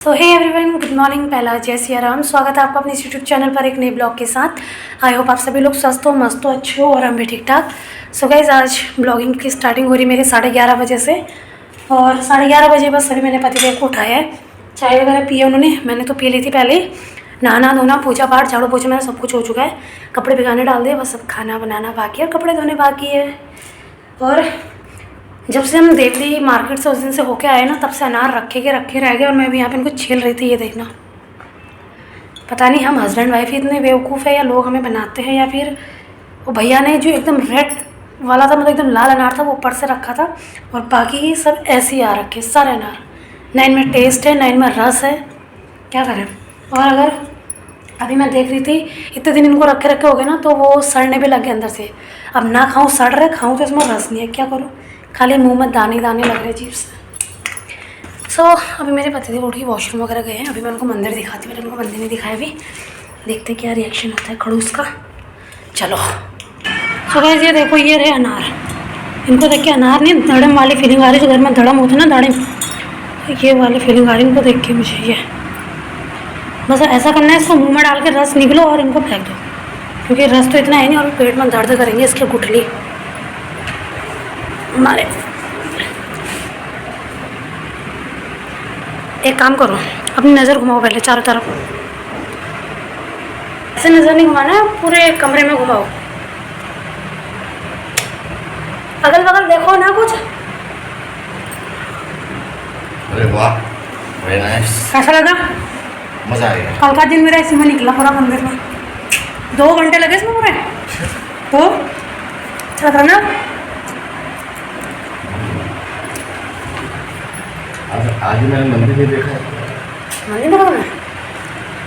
तो हे everyone, good morning. पहला जय सिया राम। स्वागत है आपका अपने यूट्यूब चैनल पर एक नए ब्लॉग के साथ। आई होप आप सभी लोग स्वस्थ हो, मस्त हो, अच्छे हो और हम भी ठीक ठाक। सो गाइज, आज ब्लॉगिंग की स्टार्टिंग हो रही मेरे 11:30 बजे से। और 11:30 बजे बस सभी मैंने पतिदेव को उठाया है। चाय वगैरह पिए उन्होंने, मैंने तो पी ली थी पहले ही। नहाना धोना, पूजा पाठ, झाड़ू पोछा मेरा सब कुछ हो चुका है। कपड़े भिगाने डाल दिए, बस अब खाना बनाना बाकी है और कपड़े धोने बाकी है। और जब से हम देवली मार्केट से उस दिन से होके आए ना, तब से अनार रखे रह गए और मैं भी यहाँ पे इनको छील रही थी। ये देखना, पता नहीं हम हस्बैंड वाइफ ही इतने बेवकूफ़ है या लोग हमें बनाते हैं, या फिर वो भैया ने जो एकदम रेड वाला था, मतलब एकदम लाल अनार था, वो ऊपर से रखा था और बाकी सब ऐसे ही आ रखे सारे अनार। ना इनमें टेस्ट है, ना इनमें रस है, क्या करें। और अगर अभी मैं देख रही थी, इतने दिन इनको रखे रखे हो गए ना, तो वो सड़ने भी लग गए अंदर से। अब ना खाऊं, सड़ रहे, खाऊं तो इसमें रस नहीं है, क्या करूं। खाली मुंह में दाने दाने लग रहे अजीब से। अभी मेरे पतिदेव उठ के वॉशरूम वगैरह गए हैं। अभी मैं उनको मंदिर दिखाती हूँ, मैंने उनको मंदिर नहीं दिखाया अभी। देखते क्या रिएक्शन होता है खड़ूस का। चलो गाइस, ये देखो, ये रहे अनार। इनको देख के अनार नहीं, दड़म वाली फीलिंग आ रही, जो घर में दड़म होता है ना, दड़म, ये वाली फीलिंग आ रही इनको देख के मुझे। ये बस ऐसा करना है, इसको मुँह में डाल के रस निकलो और इनको फेंक दो, क्योंकि रस तो इतना है नहीं और पेट में दर्द करेंगे इसके गुठली हमारे। एक काम करो, अपनी नज़र घुमाओ पहले चारों तरफ। ऐसे नज़र नहीं घुमाना है, पूरे कमरे में घुमाओ। अगल बगल देखो ना कुछ। अरे वाह, वेरी नाइस। कैसा लगा? मजा आ गया। कल का दिन मेरा इसी में निकला पूरा मंदिर में। 2 घंटे लगे इसमें पूरे। तो अच्छा था ना? आज मैंने मंदिर नहीं देखा। मंदिर देखा तुमने?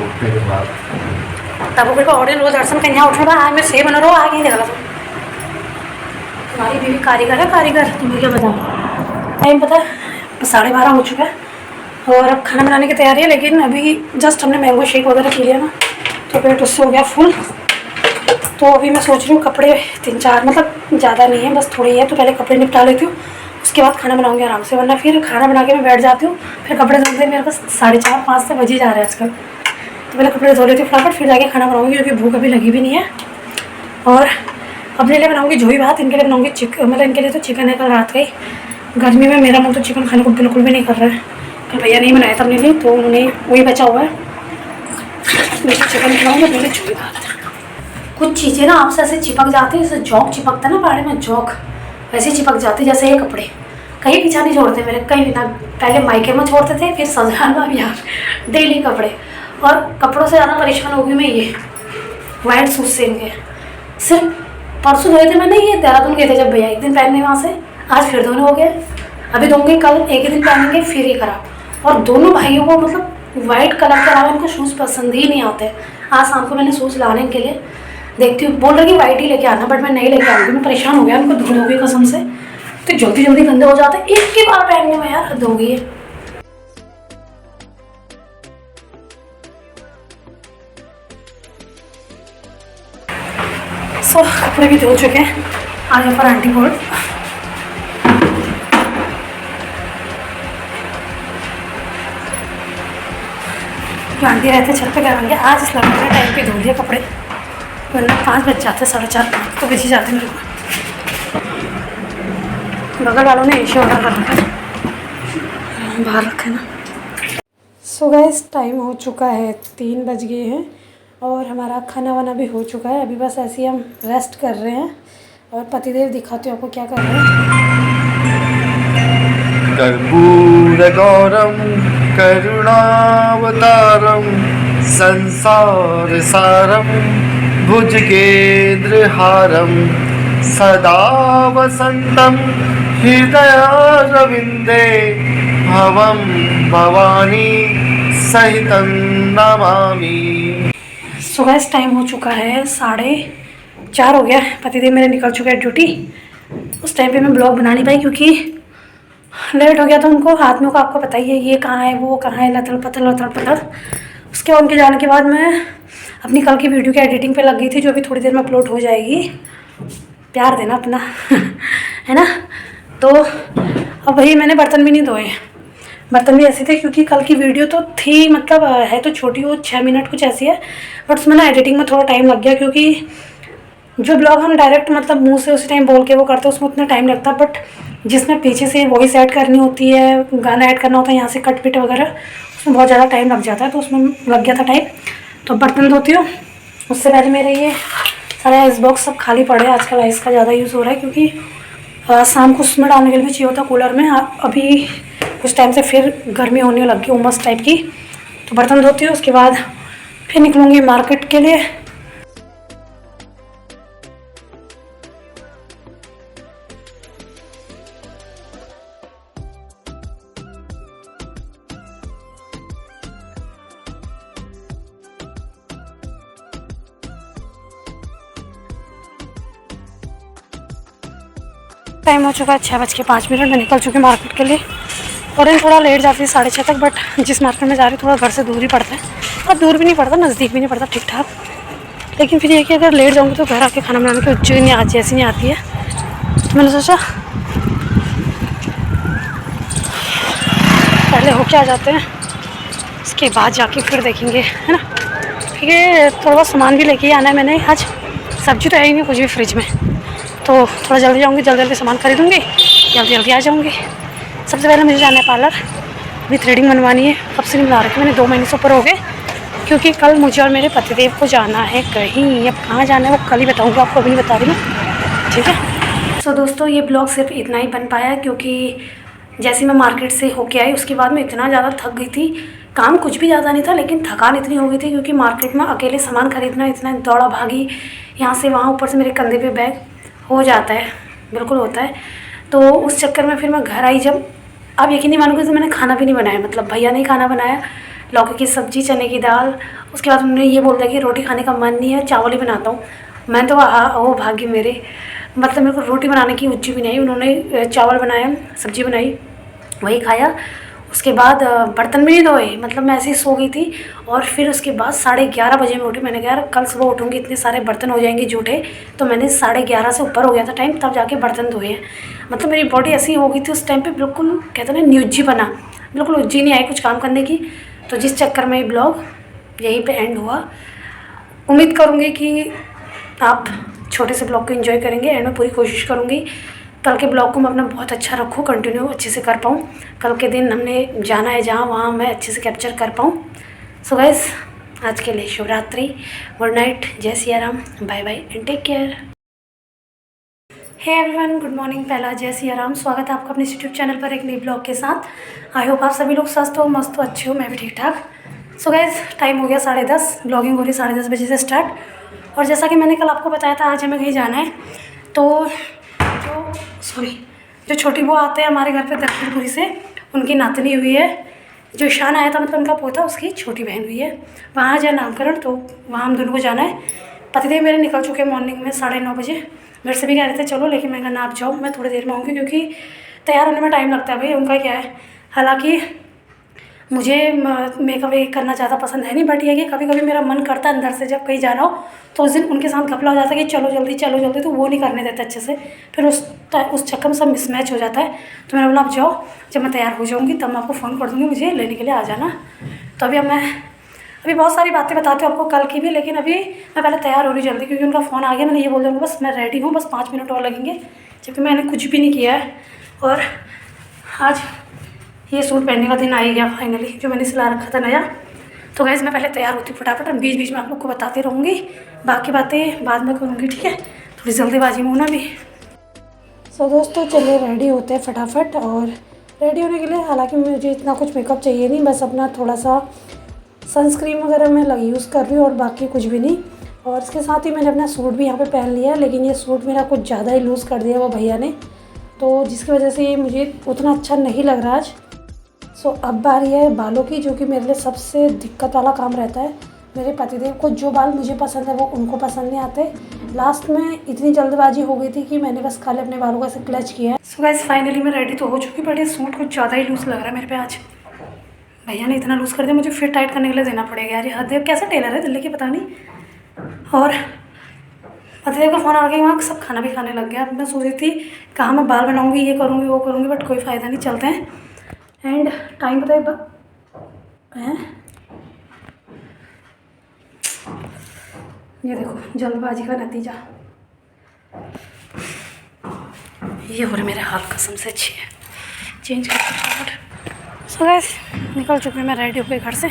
उठने के बाद तब वो ऑडियंस रोज दर्शन कहीं यहाँ उठने आज मैं सेब बना रहा हूँ, आगे नहीं देखा तुम। तुम्हारी बीवी कारीगर है, कारीगर। तुम्हें क्या बताऊँ। टाइम पता है 12:30 हो चुका है और अब खाना बनाने की तैयारी है। लेकिन अभी जस्ट हमने मैंगो शेक वगैरह पी लिया ना, तो पेट उससे हो गया फुल। तो अभी मैं सोच रही हूँ कपड़े 3-4, मतलब ज़्यादा नहीं है, बस थोड़े ही है, तो पहले कपड़े निपटा लेती हूँ, उसके बाद खाना बनाऊंगी आराम से। वरना फिर खाना बना के मैं बैठ जाती हूँ, फिर कपड़े धोते मेरे को 4:30-5 से बज ही जा रहे हैं आजकल। तो पहले कपड़े धो लेती हूँ फटाफट, फिर जाके खाना बनाऊंगी, क्योंकि भूख अभी लगी भी नहीं है। और अपने लिए बनाऊंगी झोई भात, इनके लिए बनाऊंगी चिकन, मतलब इनके लिए तो चिकन है कल रात का ही। गर्मी में मेरा मन तो चिकन खाने को बिल्कुल भी नहीं कर रहा है। कल भैया नहीं बनाया था अपने लिए, तो उन्होंने वही बचा हुआ है। मैं चिकन खिलाऊंगी, अपने लिए झोई भात। कुछ चीज़ें ना आपसे ऐसे चिपक जाती है, जैसे जॉक चिपकता है ना पहाड़ी में, जॉक वैसे चिपक जाती, जैसे ये कपड़े कहीं पीछा नहीं छोड़ते मेरे, कहीं भी ना। पहले मायके में छोड़ते थे, फिर ससुराल में, यार डेली कपड़े। और कपड़ों से ज़्यादा परेशान हो गई मैं ये वाइट सूट से इनके। सिर्फ परसों धोए थे मैंने, ये देहरादून गए थे जब भैया, एक दिन पहनने वहाँ से, आज फिर धोने हो गए। अभी धोंगे, कल एक ही दिन पहनेंगे, फिर ये खराब। और दोनों भाइयों को मतलब वाइट कलर के अलावा इनको शूज़ पसंद ही नहीं आते। आज शाम को मैंने शूज़ लाने के लिए देखती हूँ, बोल रही कि वाइट ही लेके आना, बट मैं नहीं लेके आऊँगी। मैं परेशान हो गया उनको धो की कसम से, तो जल्दी जल्दी गंदे हो जाते हैं एक ही बार पहनने में, यार हद हो गई है। कपड़े भी धो चुके हैं, आगे पर आंटी बोर्ड। आंटी रहते छत पे करेंगे, आज इस लड़के टाइम पे धो दिए कपड़े, वरना 5 बज जाते, 4:30 तो बज ही जाते मेरे को। बगल वालों ने एसी ऑर्डर कर रखा है, बाहर रखा है ना। सो गाइस, टाइम हो चुका है, 3 बज गए हैं और हमारा खाना वाना भी हो चुका है। अभी बस ऐसे ही हम रेस्ट कर रहे हैं। और पतिदेव दिखाते हो आपको क्या कर रहे हैं। कर्पूर गौरम करुणावतारम संसार सारम भुजगेंद्रहारम सदा वसंतम हृदयारविंदे भवम भवानी सहितं नमामि। सो गाइस, टाइम हो चुका है 4:30 हो गया। पतिदेव मेरे निकल चुके हैं ड्यूटी। उस टाइम पे मैं ब्लॉग बना नहीं पाई क्योंकि लेट हो गया था। उनको आदमियों को आपको पता ही है, ये कहाँ है वो कहाँ है, लथड़ पथड़। उसके उनके जाने के बाद मैं अपनी कल की वीडियो की एडिटिंग पे लग गई थी, जो अभी थोड़ी देर में अपलोड हो जाएगी। प्यार देना अपना है ना। तो अब भाई मैंने बर्तन भी नहीं धोए, बर्तन भी ऐसे थे क्योंकि कल की वीडियो तो थी, मतलब है तो छोटी, वो 6 मिनट कुछ ऐसी है, बट उसमें ना एडिटिंग में थोड़ा टाइम लग गया, क्योंकि जो ब्लॉग हम डायरेक्ट मतलब मुंह से उसी टाइम बोल के वो करते हैं उसमें उतना टाइम लगता है, बट जिसमें पीछे से वॉइस ऐड करनी होती है, गाना ऐड करना होता है, यहाँ से कट पिट वगैरह, उसमें बहुत ज़्यादा टाइम लग जाता है, तो उसमें लग गया था टाइम। तो बर्तन धोती हूँ, उससे पहले मेरे ये सारे आइस बॉक्स सब खाली पड़े हैं। आजकल आइस का ज़्यादा यूज़ हो रहा है, क्योंकि शाम को उसमें डालने के लिए भी चाहिए होता है कूलर में। अभी कुछ टाइम से फिर गर्मी होने लग गई, उमस टाइप की। तो बर्तन धोती हूँ, उसके बाद फिर निकलूँगी मार्केट के लिए। टाइम हो चुका है 6:05 में निकल चुकी मार्केट के लिए। और दिन थोड़ा लेट जाती है 6:30 तक, बट जिस मार्केट में जा रही थोड़ा घर से दूर ही पड़ता है, और दूर भी नहीं पड़ता, नज़दीक भी नहीं पड़ता, ठीक ठाक। लेकिन फिर ये कि अगर लेट जाऊँगी तो घर आके खाना बनाने की उज्जू नहीं आज जैसी नहीं आती है, तो मैंने सोचा पहले होके आ जाते हैं, उसके बाद जाके फिर देखेंगे, है ना। क्योंकि थोड़ा बहुत सामान भी लेके आना है मैंने आज, सब्जी तो है ही नहीं कुछ भी फ्रिज में, तो थोड़ा जल्दी जाऊँगी, जल्दी सामान खरीदूँगी, जल्दी आ जाऊँगी। सबसे पहले मुझे जाना है पार्लर, अभी थ्रेडिंग बनवानी है, कब से नहीं बना रखी मैंने, 2 महीने से ऊपर हो गए, क्योंकि कल मुझे और मेरे पतिदेव को जाना है कहीं। अब कहाँ जाना है वो कल ही बताऊँगी आपको, अभी नहीं बता रही मैं, ठीक है। सो दोस्तों, ये ब्लॉग सिर्फ इतना ही बन पाया, क्योंकि जैसे मैं मार्केट से होके आई उसके बाद मैं इतना ज़्यादा थक गई थी। काम कुछ भी ज़्यादा नहीं था, लेकिन थकान इतनी हो गई थी, क्योंकि मार्केट में अकेले सामान खरीदना, इतना दौड़ा भागी यहाँ से वहाँ, ऊपर से मेरे कंधे पे बैग हो जाता है, बिल्कुल होता है। तो उस चक्कर में फिर मैं घर आई जब, आप यकीन नहीं मानोगे, तो मैंने खाना भी नहीं बनाया, मतलब भैया ने खाना बनाया, लौकी की सब्ज़ी, चने की दाल। उसके बाद उन्होंने ये बोल दिया कि रोटी खाने का मन नहीं है, चावल ही बनाता हूँ। मैं तो वो भाग्य मेरे, मतलब मेरे को रोटी बनाने की उच्ची भी नहीं। उन्होंने चावल बनाया, सब्ज़ी बनाई, वही खाया। उसके बाद बर्तन भी नहीं धोए, मतलब मैं ऐसे ही सो गई थी। और फिर उसके बाद 11:30 बजे में उठी। मैंने कहा यार कल सुबह उठूँगी इतने सारे बर्तन हो जाएंगे जूठे, तो मैंने 11:30 से ऊपर हो गया था टाइम, तब जाके बर्तन धोए हैं। मतलब मेरी बॉडी ऐसी हो गई थी उस टाइम पे, बिल्कुल कहते हैं ना न्यूजी बना, बिल्कुल उज्जी नहीं आई कुछ काम करने की। तो जिस चक्कर में ये ब्लॉग यहीं पे एंड हुआ। उम्मीद करूँगी कि आप छोटे से ब्लॉग को एंजॉय करेंगे, एंड मैं पूरी कोशिश करूँगी कल के ब्लॉग को मैं अपना बहुत अच्छा रखूँ, कंटिन्यू अच्छे से कर पाऊँ। कल के दिन हमने जाना है जहाँ, वहाँ मैं अच्छे से कैप्चर कर पाऊँ। सो गाइस, आज के लिए शुभ रात्रि, गुड नाइट, जय Siya Ram, bye bye and take care. Hey everyone, good morning, पहला जय सिया राम। स्वागत है आपका अपने यूट्यूब चैनल पर एक नई ब्लॉग के साथ। आई होप आप सभी लोग स्वस्थ हो, मस्त हो, अच्छे हो, मैं भी ठीक ठाक। सो गाइस, टाइम हो गया 10:30, ब्लॉगिंग हो रही 10:30 बजे से स्टार्ट। और जैसा कि मैंने कल आपको बताया था आज हमें कहीं जाना है, तो जो छोटी वो आते हैं हमारे घर पे दक्षिणपुरी से, उनकी नातनी हुई है। जो ईशान आया था मतलब उनका पोता, उसकी छोटी बहन हुई है, वहाँ जाए नामकरण, तो वहाँ हम दोनों को जाना है। पतिदेव मेरे निकल चुके हैं मॉर्निंग में 9:30 बजे। मेरे से भी कह रहे थे चलो, लेकिन मैं कहा ना आप जाओ, मैं थोड़ी देर में आऊँगी, क्योंकि तैयार होने में टाइम लगता है भाई, उनका क्या है। हालाँकि मुझे मेकअप करना ज़्यादा पसंद है नहीं, बट ये कि कभी कभी मेरा मन करता है अंदर से जब कहीं जाना हो, तो उस दिन उनके साथ घपला हो जाता है कि चलो जल्दी चलो जल्दी, तो वो नहीं करने देते अच्छे से, फिर उस चक्कर में सब मिसमैच हो जाता है। तो मैंने बोला आप जाओ, जब मैं तैयार हो जाऊँगी तब मैं आपको फ़ोन कर दूँगी, मुझे लेने के लिए आ जाना। तो अभी बहुत सारी बातें बताती हूँ आपको कल की भी, लेकिन अभी मैं पहले तैयार हो रही जल्दी, क्योंकि उनका फ़ोन आ गया। मैंने ये बोल दूँगा बस मैं रेडी हूँ, बस 5 मिनट और लगेंगे, जबकि मैंने कुछ भी नहीं किया है। और आज ये सूट पहनने का दिन आ ही गया फाइनली, जो मैंने सिला रखा था नया। तो गाइस, मैं पहले तैयार होती फटाफट, और बीच बीच में आप लोग को बताती रहूँगी, बाकी बातें बाद में करूँगी, ठीक है। थोड़ी जल्दीबाजी में हूँ ना अभी। सो दोस्तों, चलिए रेडी होते हैं फटाफट। और रेडी होने के लिए हालांकि मुझे इतना कुछ मेकअप चाहिए नहीं, बस अपना थोड़ा सा सनस्क्रीन वगैरह मैं यूज़ कर रही हूँ, और बाकी कुछ भी नहीं। और इसके साथ ही मैंने अपना सूट भी यहाँ पे पहन लिया है, लेकिन ये सूट मेरा कुछ ज़्यादा ही लूज़ कर दिया वो भैया ने, तो जिसकी वजह से ये मुझे उतना अच्छा नहीं लग रहा आज। सो अब बारी है बालों की, जो कि मेरे लिए सबसे दिक्कत वाला काम रहता है। मेरे पतिदेव को जो बाल मुझे पसंद है वो उनको पसंद नहीं आते। लास्ट में इतनी जल्दबाजी हो गई थी कि मैंने बस खाली अपने बालों को ऐसे क्लच किया है। सो गाइस, फाइनली मैं रेडी तो हो चुकी, बट ये सूट कुछ ज़्यादा ही लूज़ लग रहा है मेरे पे आज। भैया ने इतना लूज़ कर दिया, मुझे फिर टाइट करने के लिए देना पड़ेगा यार। ये हद, कैसा टेलर है दिल्ली की पता नहीं। और पतिदेव का फ़ोन आ गया, वहाँ सब खाना भी खाने लग गया। अब मैं सोच रही थी कहाँ मैं बाल बनाऊँगी, ये करूँगी वो करूँगी, बट कोई फ़ायदा नहीं, चलते हैं। एंड टाइम बताइए हैं, ये देखो जल्दबाजी का नतीजा ये हो रहा मेरे हाल कसम से अच्छी है। चेंज कर सो गाइस निकल चुके मैं रेडी हो गई घर से।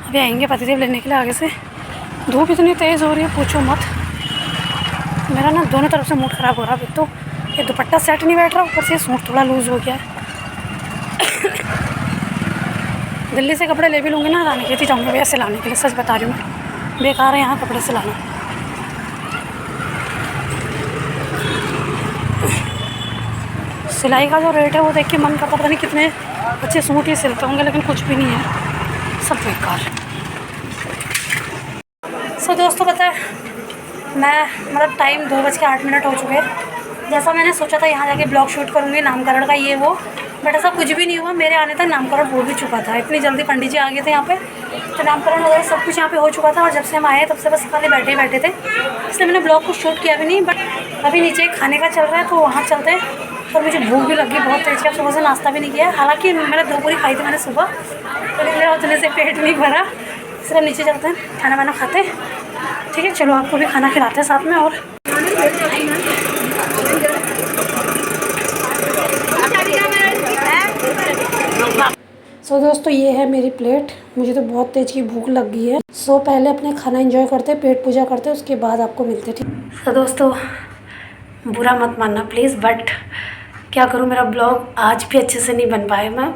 अभी आएंगे पतिदेव लेने के लिए आगे से। धूप इतनी तेज़ हो रही है पूछो मत। मेरा ना दोनों तरफ से मूड ख़राब हो रहा है। एक तो ये दुपट्टा सेट नहीं बैठ रहा, ऊपर से सूट थोड़ा लूज़ हो गया है। दिल्ली से कपड़े ले भी लूँगी ना, लाने के लिए जाऊँगी भैया सिलाने के लिए। सच बता रही हूँ, बेकार है यहाँ कपड़े सिलाना। सिलाई का जो रेट है वो देख के मन करता पता नहीं कितने अच्छे सूट ही सिलते होंगे, लेकिन कुछ भी नहीं है, सब बेकार। सो दोस्तों पता है मैं मतलब टाइम 2:08 हो चुके हैं। जैसा मैंने सोचा था यहाँ जाके ब्लॉग शूट करूँगी नामकरण का ये वो, बट ऐसा कुछ भी नहीं हुआ। मेरे आने तक नामकरण हो भी चुका था। इतनी जल्दी पंडित जी आ गए थे यहाँ पे, तो नामकरण वगैरह सब कुछ यहाँ पे हो चुका था। और जब से हम आए तब से बस खाली बैठे बैठे थे, इसलिए मैंने ब्लॉग को शूट किया भी नहीं। बट अभी नीचे खाने का चल रहा है तो वहाँ चलते हैं। और मुझे भूख भी लगी बहुत तेज़, क्या सुबह से नाश्ता भी नहीं किया। हालांकि मैंने 2 पूरी खाई थी मैंने सुबह, तो मेरा उतने से पेट नहीं भरा। सिर्फ नीचे चलते हैं खाना वाना खाते। ठीक है चलो आपको भी खाना खिलाते हैं साथ में। और सो दोस्तों ये है मेरी प्लेट। मुझे तो बहुत तेज़ की भूख लग गई है। सो पहले अपने खाना एंजॉय करते, पेट पूजा करते, उसके बाद आपको मिलते। ठीक तो दोस्तों बुरा मत मानना प्लीज़, बट क्या करूँ मेरा ब्लॉग आज भी अच्छे से नहीं बन पाया। मैं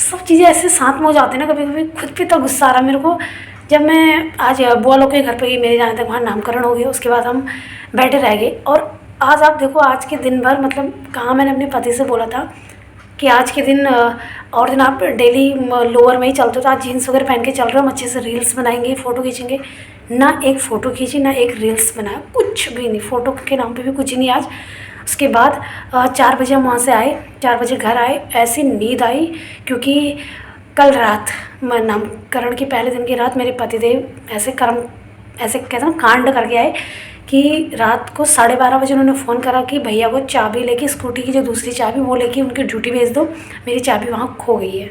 सब चीज़ें ऐसे साथ में हो जाती हैं ना, कभी कभी खुद पे तो गुस्सा आ रहा मेरे को। जब मैं आज बुआ लोग के घर पे गई, मेरे जाने तक वहाँ नामकरण हो गया, उसके बाद हम बैठे रह गए। और आज आप देखो आज के दिन भर मतलब कहाँ, मैंने अपने पति से बोला था कि आज के दिन और दिन आप डेली लोअर में ही चलते हो, तो आज जीन्स वगैरह पहन के चल रहे हो, हम अच्छे से रील्स बनाएंगे, फ़ोटो खींचेंगे। ना एक फ़ोटो खींची ना एक रील्स बनाया, कुछ भी नहीं, फ़ोटो के नाम पे भी कुछ ही नहीं आज। उसके बाद 4 बजे हम वहाँ से आए, 4 बजे घर आए। ऐसी नींद आई क्योंकि कल रात नामकरण के पहले दिन की रात मेरे पतिदेव ऐसे कहते हैं ना कांड करके आए कि रात को 12:30 बजे उन्होंने फ़ोन करा कि भैया को चाबी लेके, स्कूटी की जो दूसरी चाबी वो लेके उनकी ड्यूटी भेज दो, मेरी चाबी वहाँ खो गई है।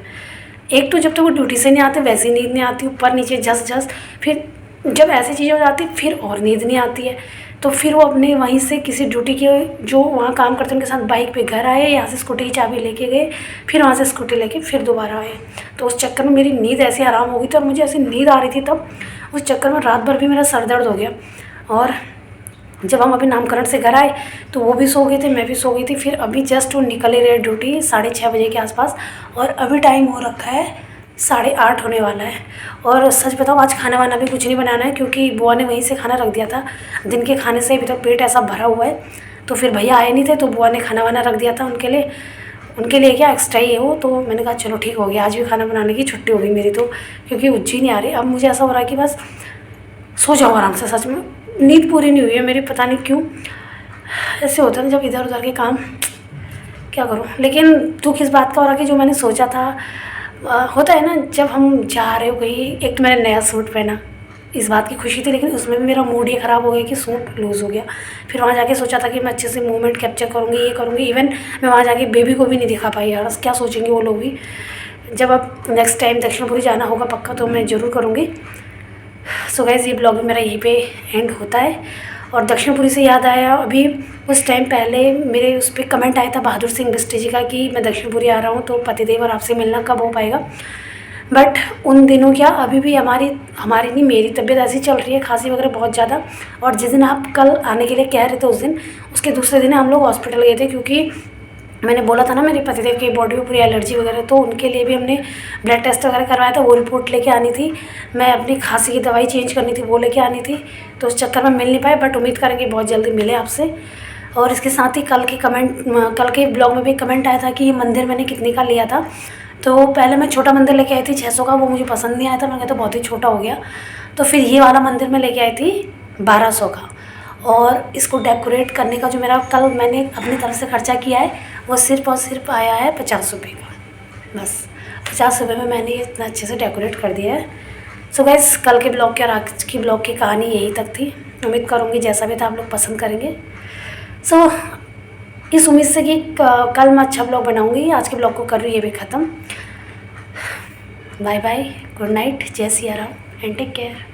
एक तो जब तक वो ड्यूटी से नहीं आते वैसे नींद नहीं आती, ऊपर नीचे झस, फिर जब ऐसी चीज़ें हो जाती फिर और नींद नहीं आती है। तो फिर वो अपने वहीं से किसी ड्यूटी के जो वहाँ काम करते हैं उनके साथ बाइक पे घर आए, यहाँ से स्कूटी की चाबी लेके गए, फिर वहाँ से स्कूटी लेके फिर दोबारा आए। तो उस चक्कर में मेरी नींद ऐसी आराम हो गई थी और मुझे ऐसी नींद आ रही थी, तब उस चक्कर में रात भर भी मेरा सर दर्द हो गया। और जब हम अभी नामकरण से घर आए तो वो भी सो गए थे, मैं भी सो गई थी। फिर अभी जस्ट वो निकले रहे ड्यूटी 6:30 बजे के आसपास, और अभी टाइम हो रखा है 8:30 होने वाला है। और सच बताओ आज खाना वाना भी कुछ नहीं बनाना है क्योंकि बुआ ने वहीं से खाना रख दिया था। दिन के खाने से अभी तक पेट ऐसा भरा हुआ है, तो फिर भैया आए नहीं थे तो बुआ ने खाना वाना रख दिया था उनके लिए क्या एक्स्ट्रा ही है वो। तो मैंने कहा चलो ठीक हो गया, आज भी खाना बनाने की छुट्टी हो गई मेरी, तो क्योंकि उज्जी नहीं आ रही। अब मुझे ऐसा हो रहा है कि बस सो जाओ आराम से। सच में नींद पूरी नहीं हुई है मेरी, पता नहीं क्यों ऐसे होता है जब इधर उधर के काम, क्या करूँ। लेकिन दुख इस बात का हो रहा कि जो मैंने सोचा था होता है ना, जब हम जा रहे हो कहीं। एक तो मैंने नया सूट पहना, इस बात की खुशी थी, लेकिन उसमें भी मेरा मूड ये ख़राब हो गया कि सूट लूज़ हो गया। फिर वहाँ जाके सोचा था कि मैं अच्छे से मूवमेंट कैप्चर करूँगी, ये करूँगी। इवन मैं वहाँ जाके बेबी को भी नहीं दिखा पाई यार, क्या सोचेंगे वो लोग भी। जब अब नेक्स्ट टाइम दक्षिणपुरी जाना होगा पक्का तो मैं ज़रूर करूँगी। सो गाइस ये ब्लॉग मेरा यहीं पे एंड होता है। और दक्षिणपुरी से याद आया, अभी उस टाइम पहले मेरे उस पर कमेंट आया था बहादुर सिंह बिस्टे जी का कि मैं दक्षिणपुरी आ रहा हूँ तो पतिदेव और आपसे मिलना कब हो पाएगा। बट उन दिनों क्या अभी भी हमारी नहीं मेरी तबीयत ऐसी चल रही है, खांसी वगैरह बहुत ज़्यादा। और जिस दिन आप कल आने के लिए कह रहे थे उस दिन, उसके दूसरे दिन हम लोग हॉस्पिटल गए थे क्योंकि मैंने बोला था ना मेरे पतिदेव की बॉडी में पूरी एलर्जी वगैरह, तो उनके लिए भी हमने ब्लड टेस्ट वगैरह करवाया था, वो रिपोर्ट लेके आनी थी। मैं अपनी खांसी की दवाई चेंज करनी थी, वो लेके आनी थी। तो उस चक्कर में मिल नहीं पाए, बट उम्मीद करेंगे बहुत जल्दी मिले आपसे। और इसके साथ ही कल के ब्लॉग में भी कमेंट आया था कि ये मंदिर मैंने कितने का लिया था। तो पहले मैं छोटा मंदिर लेके आई थी 600 का, वो मुझे पसंद नहीं आया था, मैं कहता बहुत ही छोटा हो गया। तो फिर ये वाला मंदिर मैं लेके आई थी 1200 का। और इसको डेकोरेट करने का जो मेरा कल मैंने अपनी तरफ से खर्चा किया है वो सिर्फ और सिर्फ आया है 50 रुपये का। बस 50 रुपये में मैंने ये इतना अच्छे से डेकोरेट कर दिया है। सो गाइस कल के ब्लॉग के और आज की ब्लॉग की कहानी यहीं तक थी। उम्मीद करूँगी जैसा भी था आप लोग पसंद करेंगे। सो इस उम्मीद से कि कल मैं अच्छा ब्लॉग बनाऊंगी। आज के ब्लॉग को कर रही हूँ ये भी ख़त्म। बाय बाय, गुड नाइट, जय Siya Ram and take care.